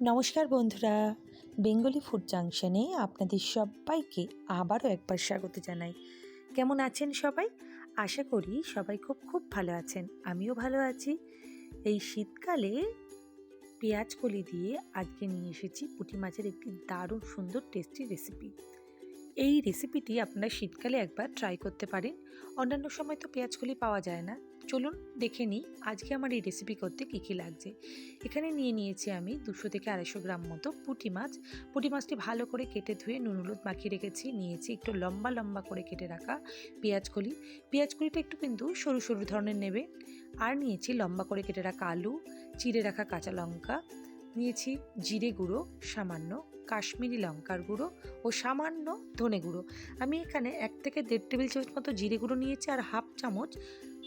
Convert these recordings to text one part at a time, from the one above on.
নমস্কার বন্ধুরা, Bengali food জাংশনে আপনাদের সবাইকে আবারও একবার স্বাগত জানাই। কেমন আছেন সবাই? আশা করি সবাই খুব খুব ভালো আছেন। আমিও ভালো আছি। এই শীতকালে পেঁয়াজ কলি দিয়ে আজকে নিয়ে এসেছি পুঁটি মাছের একটি দারুণ সুন্দর টেস্টি রেসিপি। এই রেসিপিটি আপনারা শীতকালে একবার ট্রাই করতে পারেন। অন্যান্য সময় তো পেঁয়াজ কলি পাওয়া যায় না। চলুন দেখে নিই আজকে আমার এই রেসিপি করতে কী কী লাগছে। এখানে নিয়েছি আমি 200 থেকে 250 গ্রাম মতো পুঁটি মাছ। পুঁটি মাছটি ভালো করে কেটে ধুয়ে নুন হলুদ মাখিয়ে রেখেছি। নিয়েছি একটু লম্বা লম্বা করে কেটে রাখা পেঁয়াজ কলিটা একটু কিন্তু সরু সরু ধরনের নেবে। আর নিয়েছি লম্বা করে কেটে রাখা আলু, চিড়ে রাখা কাঁচা লঙ্কা, নিয়েছি জিরে গুঁড়ো সামান্য, কাশ্মীরি লঙ্কার গুঁড়ো ও সামান্য ধনে গুঁড়ো। আমি এখানে 1 থেকে 1.5 টেবিল চামচ মতো জিরে গুঁড়ো নিয়েছি আর হাফ চামচ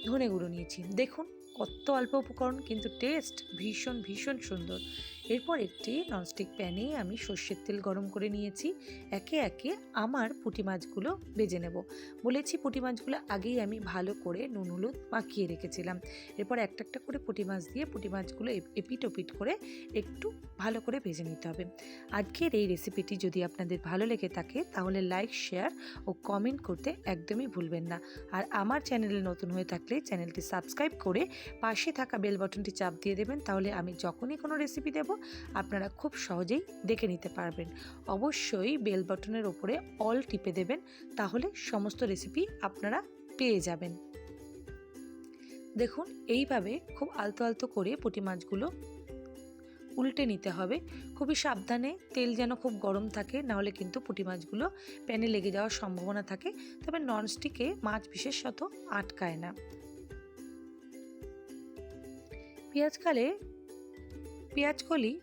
ধনে গুঁড়ো নিয়েছি। দেখুন কত অল্প উপকরণ, কিন্তু টেস্ট ভীষণ ভীষণ সুন্দর। এরপর একটি ননস্টিক প্যানে আমি সর্ষের তেল গরম করে নিয়েছি। একে একে আমার পুঁটি মাছগুলো ভেজে নেব। বলেছি পুঁটি মাছগুলো আগেই আমি ভালো করে নুন হলুদ মাখিয়ে রেখেছিলাম। এরপর একটা একটা করে পুঁটি মাছ দিয়ে পুঁটি মাছগুলো এপিট ওপিট করে একটু ভালো করে ভেজে নিতে হবে। আজকের এই রেসিপিটি যদি আপনাদের ভালো লেগে থাকে তাহলে লাইক, শেয়ার ও কমেন্ট করতে একদমই ভুলবেন না। আর আমার চ্যানেলে নতুন হয়ে থাকলে চ্যানেলটি সাবস্ক্রাইব করে পাশে থাকা বেল বাটনটি চাপ দিয়ে দেবেন। তাহলে আমি যখনই কোনো রেসিপি দেব আপনারা খুব সহজেই দেখে নিতে পারবেন। অবশ্যই বেল বাটনের ওপরে অল টিপে দেবেন, তাহলে সমস্ত রেসিপি আপনারা পেয়ে যাবেন। দেখুন এইভাবে খুব আলতো আলতো করে পুঁটি মাছগুলো উল্টে নিতে হবে। খুবই সাবধানে, তেল যেন খুব গরম থাকে, নাহলে কিন্তু পুঁটি মাছগুলো প্যানে লেগে যাওয়ার সম্ভাবনা থাকে। তবে ননস্টিকে মাছ বিশেষত আটকায় না। পেঁয়াজ কলি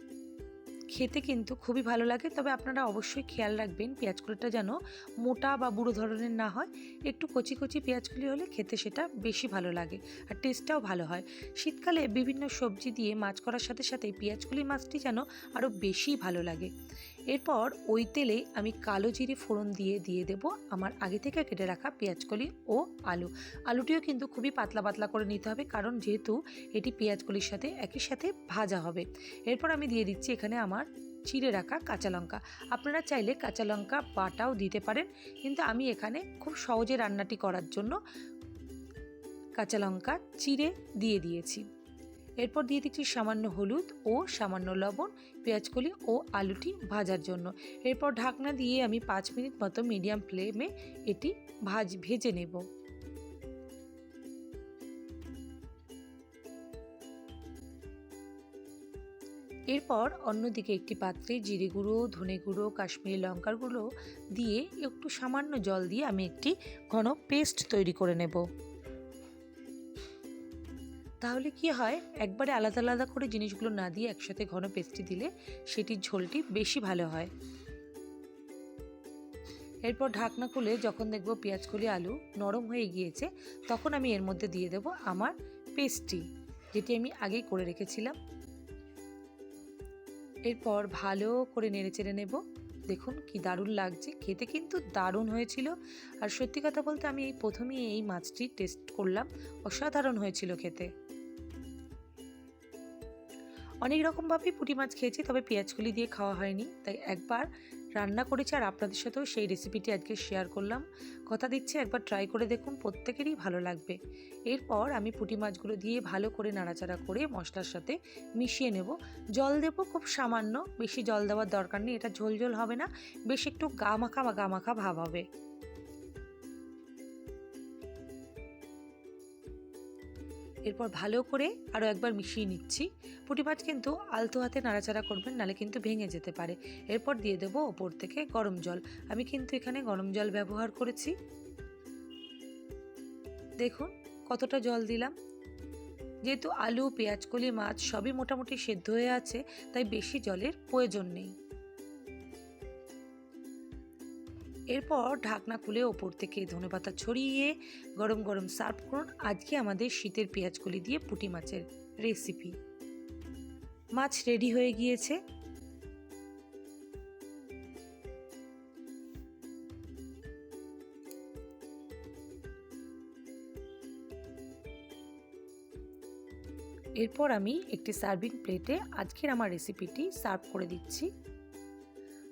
খেতে কিন্তু খুবই ভালো লাগে, তবে আপনারা অবশ্যই খেয়াল রাখবেন পেঁয়াজ কলিটা যেন মোটা বা বুড়ো ধরনের না হয়। একটু কচি কচি পেঁয়াজ কলি হলে খেতে সেটা বেশি ভালো লাগে আর টেস্টটাও ভালো হয়। শীতকালে বিভিন্ন সবজি দিয়ে মাছ করার সাথে সাথে পেঁয়াজ কলি মাছটি যেন আরও বেশি ভালো লাগে। এরপর ওই তেলে আমি কালো জিরে ফোড়ন দিয়ে দেব আমার আগে থেকে কেটে রাখা পেঁয়াজ কলি ও আলুটিও কিন্তু খুবই পাতলা পাতলা করে নিতে হবে, কারণ যেহেতু এটি পেঁয়াজ কলির সাথে একই সাথে ভাজা হবে। এরপর আমি দিয়ে দিচ্ছি এখানে আমার চিড়ে রাখা কাঁচা লঙ্কা। আপনারা চাইলে কাঁচা লঙ্কা বাটাও দিতে পারেন, কিন্তু আমি এখানে খুব সহজে রান্নাটি করার জন্য কাঁচা লঙ্কা চিড়ে দিয়েছি। এরপর দিয়ে দিচ্ছি সামান্য হলুদ ও সামান্য লবণ পেঁয়াজকলি ও আলুটি ভাজার জন্য। এরপর ঢাকনা দিয়ে আমি 5 মিনিট মতো মিডিয়াম ফ্লেমে এটি ভেজে নেব। এরপর অন্যদিকে একটি পাত্রে জিরে গুঁড়ো, ধনে গুঁড়ো, কাশ্মীরি লঙ্কার গুঁড়ো দিয়ে একটু সামান্য জল দিয়ে আমি একটি ঘন পেস্ট তৈরি করে নেব। তাহলে কি হয়, একবারে আলাদা আলাদা করে জিনিসগুলো না দিয়ে একসাথে ঘন পেস্টটি দিলে সেটির ঝোলটি বেশি ভালো হয়। এরপর ঢাকনা খুলে যখন দেখব পেঁয়াজকলি আলু নরম হয়ে গিয়েছে, তখন আমি এর মধ্যে দিয়ে দেব আমার পেস্টটি, যেটি আমি আগেই করে রেখেছিলাম। এরপর ভালো করে নেড়েচেড়ে নেব। দেখুন কি দারুণ লাগছে, খেতে কিন্তু দারুণ হয়েছিল। আর সত্যি কথা বলতে আমি প্রথমেই এই মাছটি টেস্ট করলাম, অসাধারণ হয়েছিল খেতে। অনেক রকমভাবেই পুঁটি মাছ খেয়েছি, তবে পেঁয়াজকলি দিয়ে খাওয়া হয়নি, তাই একবার রান্না করেছি আর আপনাদের সাথেও সেই রেসিপিটি আজকে শেয়ার করলাম। কথা দিচ্ছি একবার ট্রাই করে দেখুন, প্রত্যেকেরই ভালো লাগবে। এরপর আমি পুঁটি মাছগুলো দিয়ে ভালো করে নাড়াচাড়া করে মশলার সাথে মিশিয়ে নেব। জল দেব খুব সামান্য, বেশি জল দেওয়ার দরকার নেই, এটা ঝোল ঝোল হবে না, বেশ একটু গা মাখা ভাব হবে। এরপর ভালো করে আরও একবার মিশিয়ে নিচ্ছি। পুঁটি মাছ কিন্তু আলতো হাতে নাড়াচাড়া করবেন, নাহলে কিন্তু ভেঙে যেতে পারে। এরপর দিয়ে দেবো ওপর থেকে গরম জল। আমি কিন্তু এখানে গরম জল ব্যবহার করেছি। দেখুন কতটা জল দিলাম। যেহেতু আলু, পেঁয়াজকলি, মাছ সবই মোটামুটি সেদ্ধ হয়ে আছে, তাই বেশি জলের প্রয়োজন নেই। এরপর ঢাকনা খুলে ওপর থেকে ধনেপাতা ছড়িয়ে গরম গরম সার্ভ করুন আজকে আমাদের শীতের পেঁয়াজকলি দিয়ে পুঁটি মাছের রেসিপি। মাছ রেডি হয়ে গিয়েছে। এরপর আমি একটি সার্ভিং প্লেটে আজকের আমার রেসিপিটি সার্ভ করে দিচ্ছি।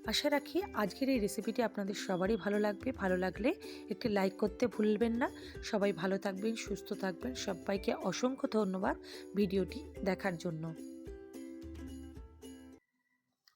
আশা রাখি আজকের এই রেসিপিটি আপনাদের সবারই ভালো লাগবে। ভালো লাগলে একটি লাইক করতে ভুলবেন না। সবাই ভালো থাকবেন, সুস্থ থাকবেন। সবাইকে অসংখ্য ধন্যবাদ ভিডিওটি দেখার জন্য।